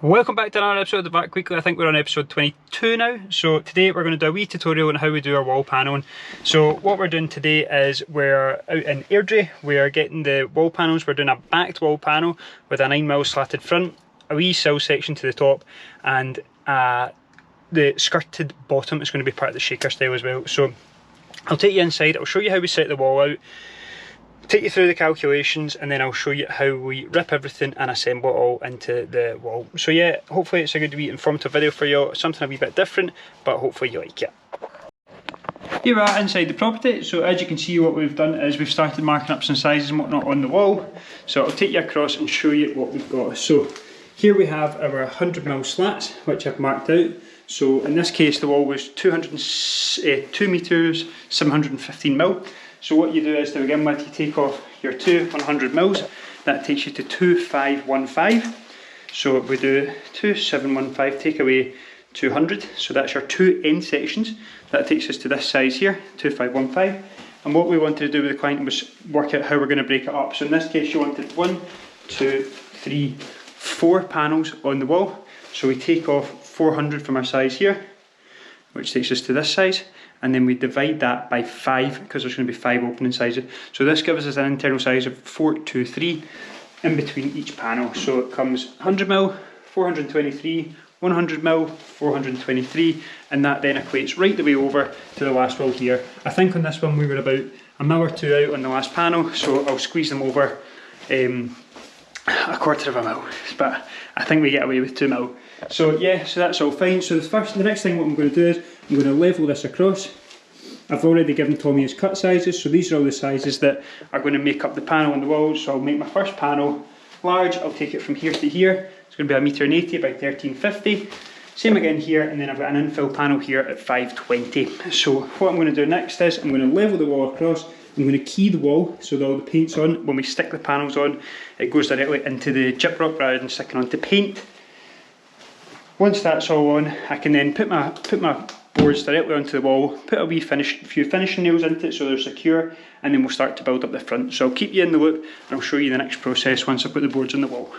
Welcome back to another episode of the Back Weekly. I think we're on episode 22 now. So today we're going to do a wee tutorial on how we do our wall paneling. So what we're doing today is we're out in Airdrie. We are getting the wall panels. We're doing a backed wall panel with a 9mm slatted front, a wee sill section to the top, and the skirted bottom is going to be part of the shaker style as well. So I'll take you inside, I'll show you how we set the wall out, take you through the calculations, and then I'll show you how we rip everything and assemble it all into the wall. So yeah, hopefully it's a good wee informative video for you, something a wee bit different, but hopefully you like it. Here we are inside the property. So as you can see, what we've done is we've started marking up some sizes and whatnot on the wall. So I'll take you across and show you what we've got. So here we have our 100mm slats, which I've marked out. So in this case the wall was 2 metres 715mm. So what you do is, to begin with, you take off your two 100mm, that takes you to 2515. So we do 2715, take away 200, so that's your two end sections. That takes us to this size here, 2515. And what we wanted to do with the client was work out how we're going to break it up. So in this case you wanted 1, 2, 3, 4 panels on the wall. So we take off 400 from our size here, which takes us to this size. And then we divide that by 5, because there's going to be 5 opening sizes. So this gives us an internal size of 423 in between each panel. So it comes 100mm, 423, 100mm, 423, and that then equates right the way over to the last wall here. I think on this one we were about a mil or two out on the last panel, so I'll squeeze them over a quarter of a mil, but I think we get away with 2mm. So yeah, so that's all fine. So the next thing what I'm going to do is I'm going to level this across. I've already given Tommy his cut sizes, so these are all the sizes that are going to make up the panel on the wall. So I'll make my first panel large. I'll take it from here to here. It's going to be 1m80 by 1350. Same again here, and then I've got an infill panel here at 520. So what I'm going to do next is I'm going to level the wall across. I'm going to key the wall so that all the paint's on. When we stick the panels on, it goes directly into the gyprock rather than sticking onto paint. Once that's all on, I can then put my boards directly onto the wall, put a few finishing nails into it so they're secure, and then we'll start to build up the front. So I'll keep you in the loop and I'll show you the next process once I've put the boards on the wall.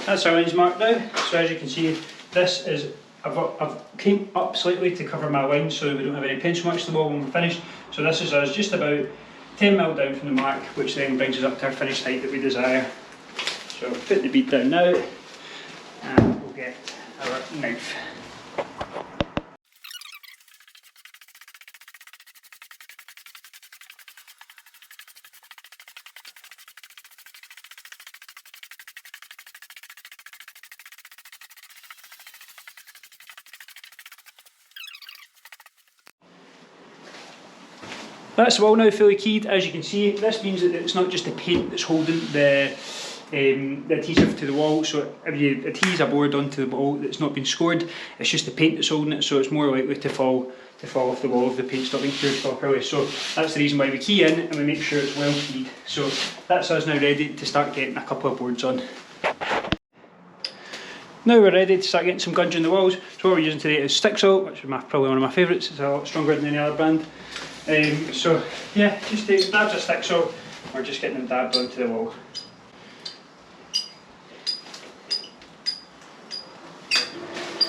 That's our lines marked now. So as you can see, this is, I've came up slightly to cover my lines so that we don't have any pencil marks to the wall when we're finished. So this is us just about 10mm down from the mark, which then brings us up to our finished height that we desire. So I'll put the bead down now, and we'll get our knife. That's the wall now fully keyed. As you can see, this means that it's not just the paint that's holding the adhesive to the wall. So if you adhese a board onto the wall that's not been scored, it's just the paint that's holding it, so it's more likely to fall off the wall if the paint's not been cured properly. So that's the reason why we key in and we make sure it's well keyed. So that's us now ready to start getting a couple of boards on. Now we're ready to start getting some gunge in the walls. So what we're using today is stick salt, which is probably one of my favourites. It's a lot stronger than any other brand. So yeah, just take dabs of stick salt. We're just getting them dabbed onto the wall.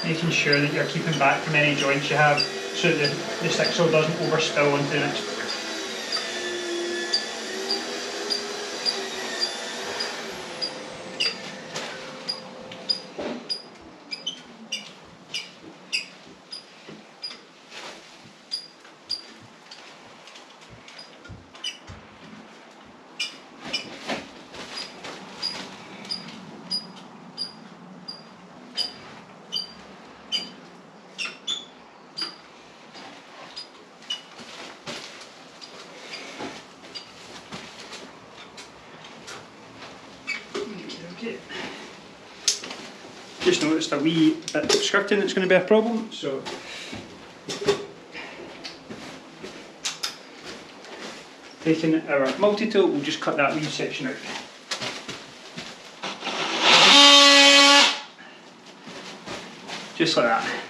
Making sure that you're keeping back from any joints you have so that the stick salt doesn't overspill onto the next. just noticed a wee bit of skirting that's going to be a problem, so taking our multi-tool, we'll just cut that wee section out. Just like that.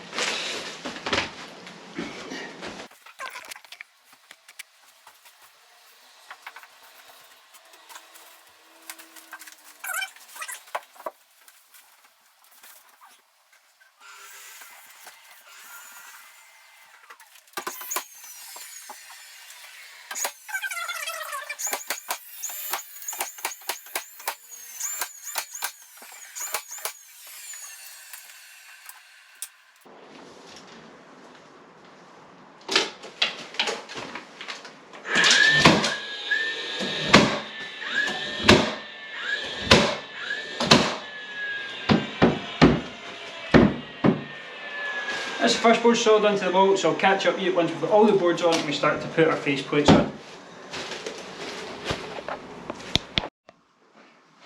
That's the first board soldered onto the wall, so I'll catch up with you once we've got all the boards on and we start to put our face plates on.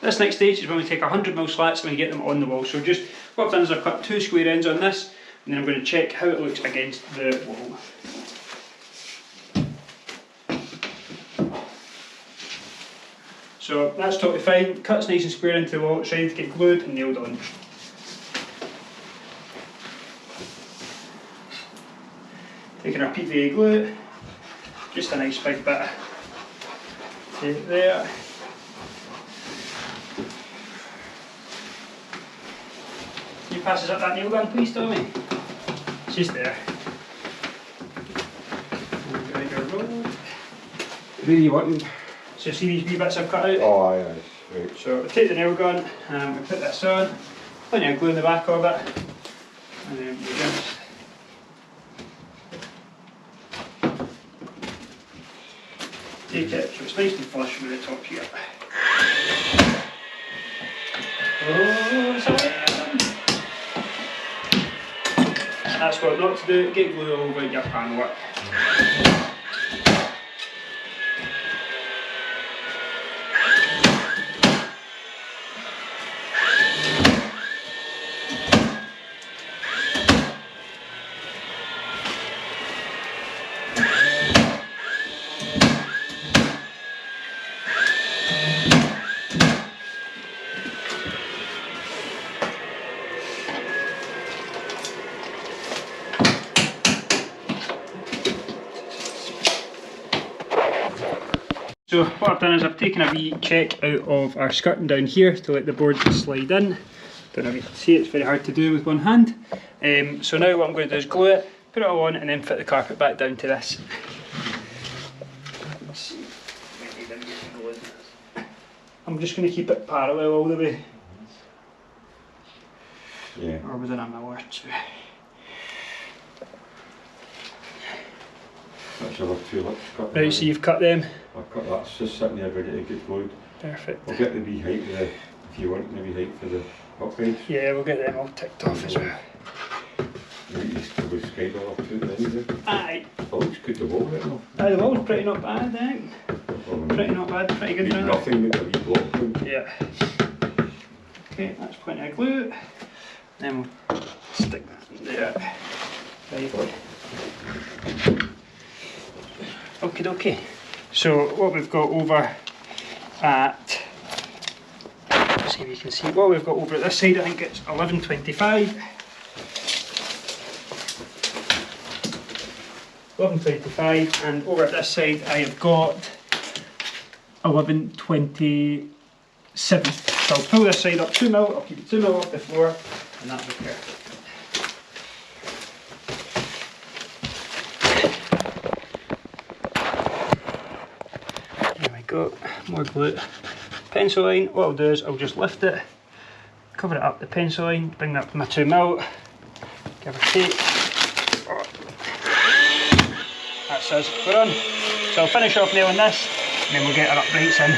This next stage is when we take our 100mm slats and we get them on the wall. So just what I've done is I've cut 2 square ends on this, and then I'm going to check how it looks against the wall. So that's totally fine, cuts nice and square into the wall, it's ready to get glued and nailed on. Taking our PVA glue, just a nice big bit, take it there. Can you pass us up that nail gun please, Tommy? It's just there. Really wanting? So see these wee bits I've cut out? Oh aye, aye. Right. So we take the nail gun and we put this on, plenty of glue in the back of it, and then we just take it so it's nice and flush with the top here. Oh, sorry. That's what not to do, get glue all over your pan work. So what I've done is I've taken a wee check out of our skirting down here to let the board slide in. Don't know if you can see, it's very hard to do with one hand. So now what I'm going to do is glue it, put it all on and then fit the carpet back down to this. I'm just going to keep it parallel all the way. Yeah. Or within a mil or two. That's our 2 lips cut. Right, so you've cut them. I've cut that, it's just sitting there ready to get glued. Perfect. We'll get the wee height of the, if you want the wee height for the uprights. Yeah, we'll get them all ticked off as well. We've skied all up to it anyway. Aye. Oh, looks good the wall right now. Aye, the wall's pretty not bad, I think. Pretty not bad, pretty good now. Nothing with a wee block. Yeah. Okay, that's plenty of glue. Then we'll stick that in there. Right. Okie dokie. So what we've got over at, let's see if you can see, what we've got over at this side, I think it's 1125. 1125, and over at this side I have got 1127. So I'll pull this side up 2mm, I'll keep it 2mm off the floor, and that'll be perfect. There we go, more glue. Pencil line, what I'll do is I'll just lift it, cover it up the pencil line, bring that up to my 2mm, give or take. That's us, we're on. So I'll finish off nailing this, and then we'll get our uprights in.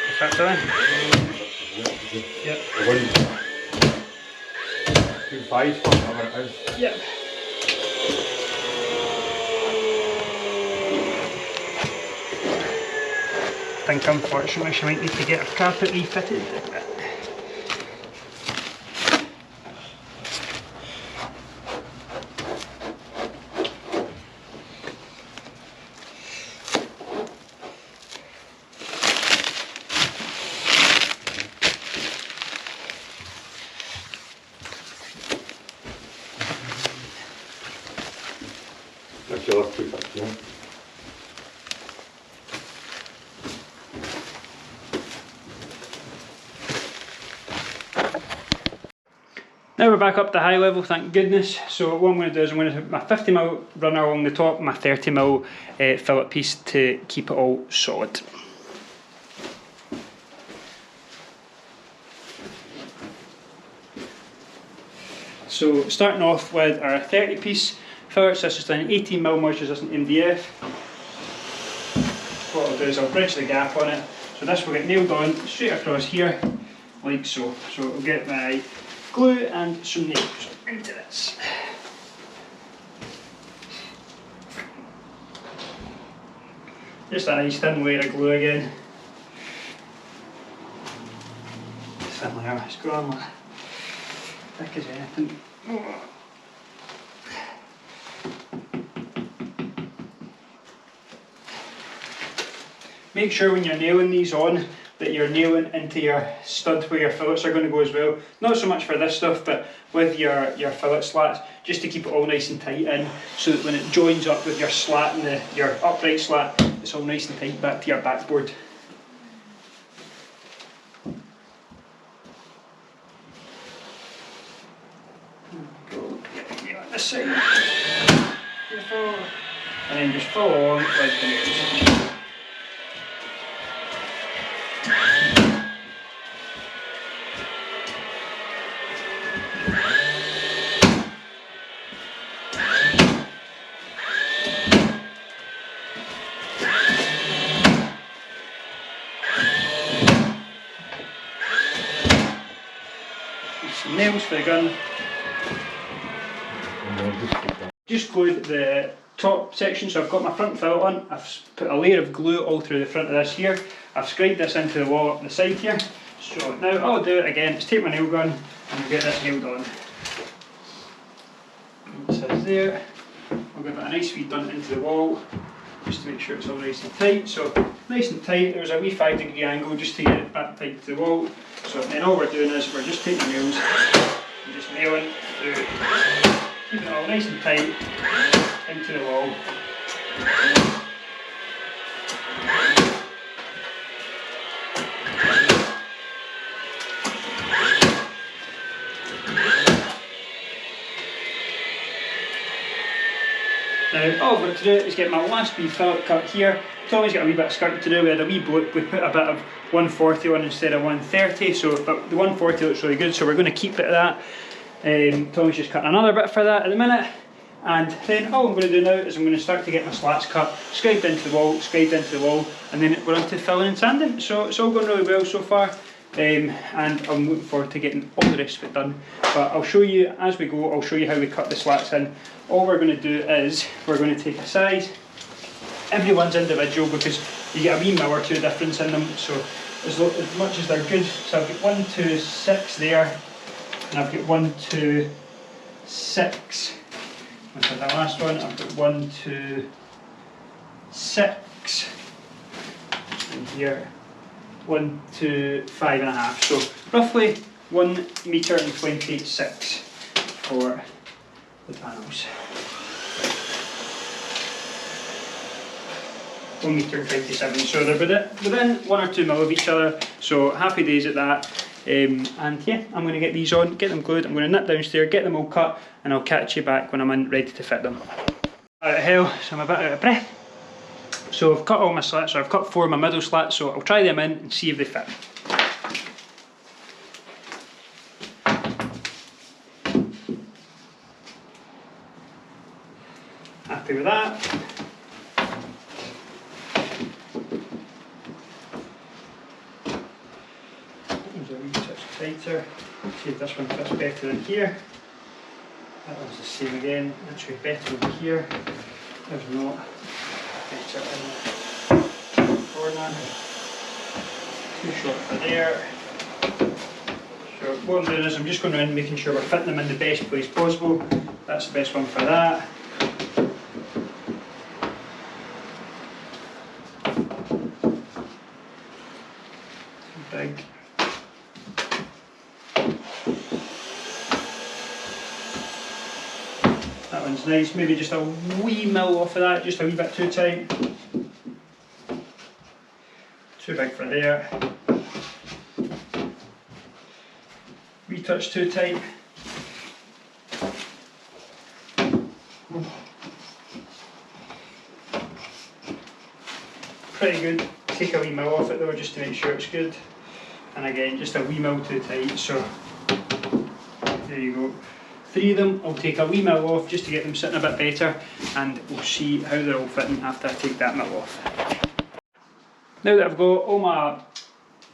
Is that done? Yep. 2.5, whatever it is. Yep. think unfortunately she might need to get her carpet refitted. Actually, I'll put that here. Now we're back up to high level, thank goodness. So what I'm going to do is I'm going to put my 50mm runner along the top, my 30mm fillet piece to keep it all solid. So starting off with our 30 piece fillets, this is just an 18mm moisture resistant MDF. What I'll do is I'll bridge the gap on it. So this will get nailed on straight across here, like so. So I'll get my glue and some nails into this. Just a nice thin layer of glue again. Thin layer, it's gone like thick as anything. Make sure when you're nailing these on that you're nailing into your stud where your fillets are going to go as well. Not so much for this stuff, but with your fillet slats, just to keep it all nice and tight in, so that when it joins up with your slat and your upright slat, it's all nice and tight back to your backboard. Go on this side. Beautiful. And then just follow along with the nails. Some nails for the gun. Just glued the top section, so I've got my front fillet on. I've put a layer of glue all through the front of this here. I've scribed this into the wall up the side here. So now all I'll do again is take my nail gun and get this nailed on. It says there. I'll give it a nice wee dunk into the wall, just to make sure it's all nice and tight. So nice and tight, there's a wee 5-degree angle just to get it back tight to the wall. So then all we're doing is we're just taking the nails and just nailing through, keeping it all nice and tight into the wall. Now all I've got to do is get my last wee fillet cut here. Tommy's got a wee bit of skirt to do. We had a wee bloke, we put a bit of 140 on instead of 130, so but the 140 looks really good, so we're going to keep it at that. Tommy's just cutting another bit for that at the minute. And then all I'm going to do now is I'm going to start to get my slats cut, scribed into the wall, and then we're on to filling and sanding. So it's all going really well so far. And I'm looking forward to getting all the rest of it done. But I'll show you as we go, I'll show you how we cut the slats in. All we're going to do is we're going to take a size. Everyone's individual because you get a wee mil or two difference in them. So as much as they're good, so I've got 1, 2, 6 there, and I've got 1, 2, 6. And for the last one, I've got 1, 2, 6, and here 1, 2, 5.5. So roughly 1 metre and 26 for the panels. 1 metre and 27. So they're within 1 or 2 mil of each other. So happy days at that. And yeah, I'm going to get these on, get them glued. I'm going to nip downstairs, get them all cut, and I'll catch you back when I'm in ready to fit them. Out of hell, so I'm a bit out of breath. So I've cut all my slats, so I've cut 4 of my middle slats, so I'll try them in and see if they fit. Happy with that. There's a wee touch tighter. See if this one fits better than here. That one's the same again. Actually better over here. There's not. Better in the corner. too short for there. So what I'm doing is I'm just going around making sure we're fitting them in the best place possible. That's the best one for that. Big. That one's nice, maybe just a wee mil off of that, just a wee bit too tight. Too big for there. Wee touch too tight. Pretty good. Take a wee mil off it though, just to make sure it's good. And again, just a wee mil too tight, so there you go. 3 of them, I'll take a wee mil off just to get them sitting a bit better, and we'll see how they're all fitting after I take that mil off. Now that I've got all my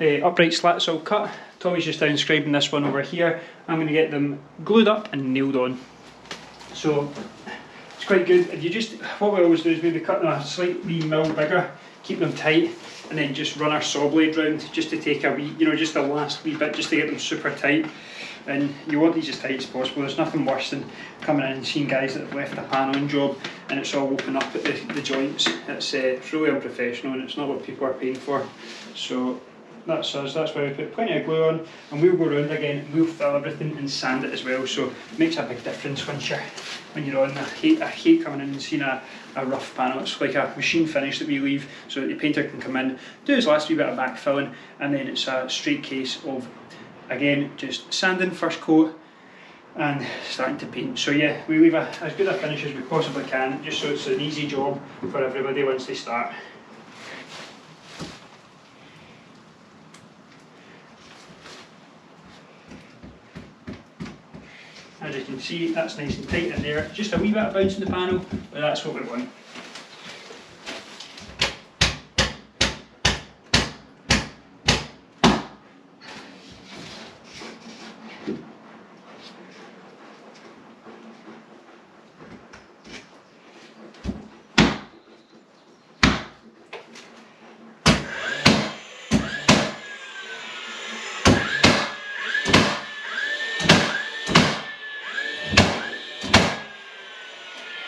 upright slats all cut, Tommy's just down scribing this one over here. I'm going to get them glued up and nailed on. So it's quite good. If you just, what we always do is maybe cut them a slightly mil bigger, keep them tight, and then just run our saw blade round just to take a wee, you know, just the last wee bit just to get them super tight. And you want these as tight as possible. There's nothing worse than coming in and seeing guys that have left a paneling job and it's all open up at the joints. It's really unprofessional and it's not what people are paying for. So that's us, that's why we put plenty of glue on, and we'll go around again and we'll fill everything and sand it as well, so it makes a big difference when you're on. I hate coming in and seeing a rough panel. It's like a machine finish that we leave so that the painter can come in, do his last wee bit of backfilling, and then it's a straight case of, again, just sanding first coat and starting to paint. So yeah, we leave as good a finish as we possibly can, just so it's an easy job for everybody once they start. As you can see, that's nice and tight in there. Just a wee bit of bounce in the panel, but that's what we want.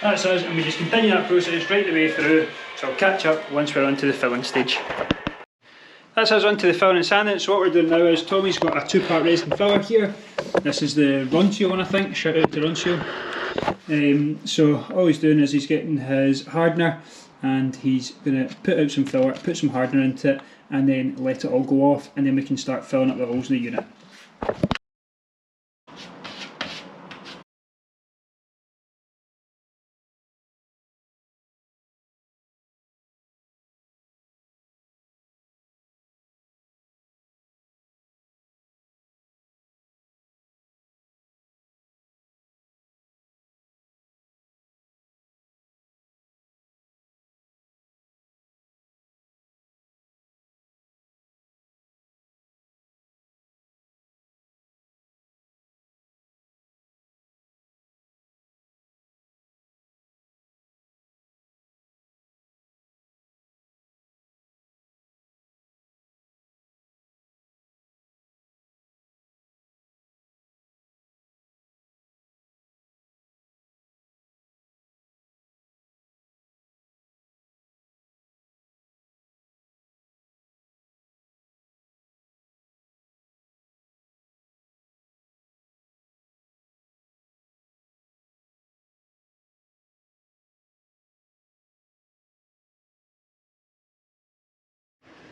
That's us, and we just continue that process right the way through, so I'll catch up once we're onto the filling stage. That's us onto the filling and sanding. So what we're doing now is Tommy's got a 2-part resin filler here. This is the Roncio one, I think. Shout out to Roncio. So all he's doing is he's getting his hardener and he's going to put out some filler, put some hardener into it, and then let it all go off, and then we can start filling up the holes in the unit.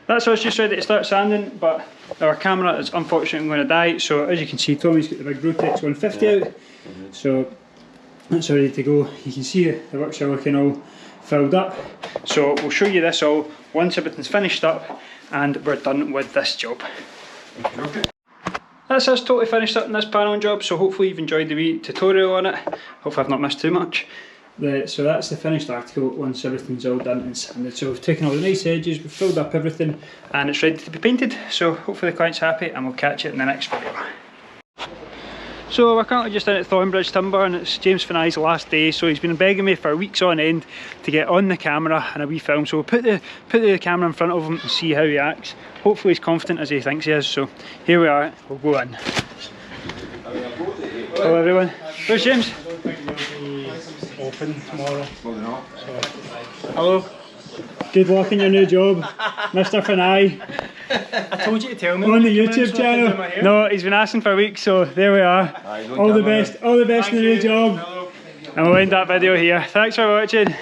That's us just ready to start sanding, but our camera is unfortunately going to die, so as you can see Tommy's got the big Rotex 150 out, so that's all ready to go. You can see the works are looking all filled up, so we'll show you this all once everything's finished up and we're done with this job. Okay. That's us totally finished up in this paneling job, so hopefully you've enjoyed the wee tutorial on it. Hopefully I've not missed too much. So that's the finished article once everything's all done and sanded. So we've taken all the nice edges, we've filled up everything, and it's ready to be painted. So hopefully the client's happy, and we'll catch it in the next video. So we're currently just in at Thornbridge Timber and it's James Finai's last day, so he's been begging me for weeks on end to get on the camera and a wee film. So we'll put the camera in front of him and see how he acts. Hopefully he's confident as he thinks he is, so here we are, we'll go in. Hello everyone, where's James? Open tomorrow. Hello. Good luck in your new job, Mr. Finai. I told you to tell me. On the YouTube channel. No, he's been asking for weeks, so there we are. All the best in the new job. And we'll end that video here. Thanks for watching.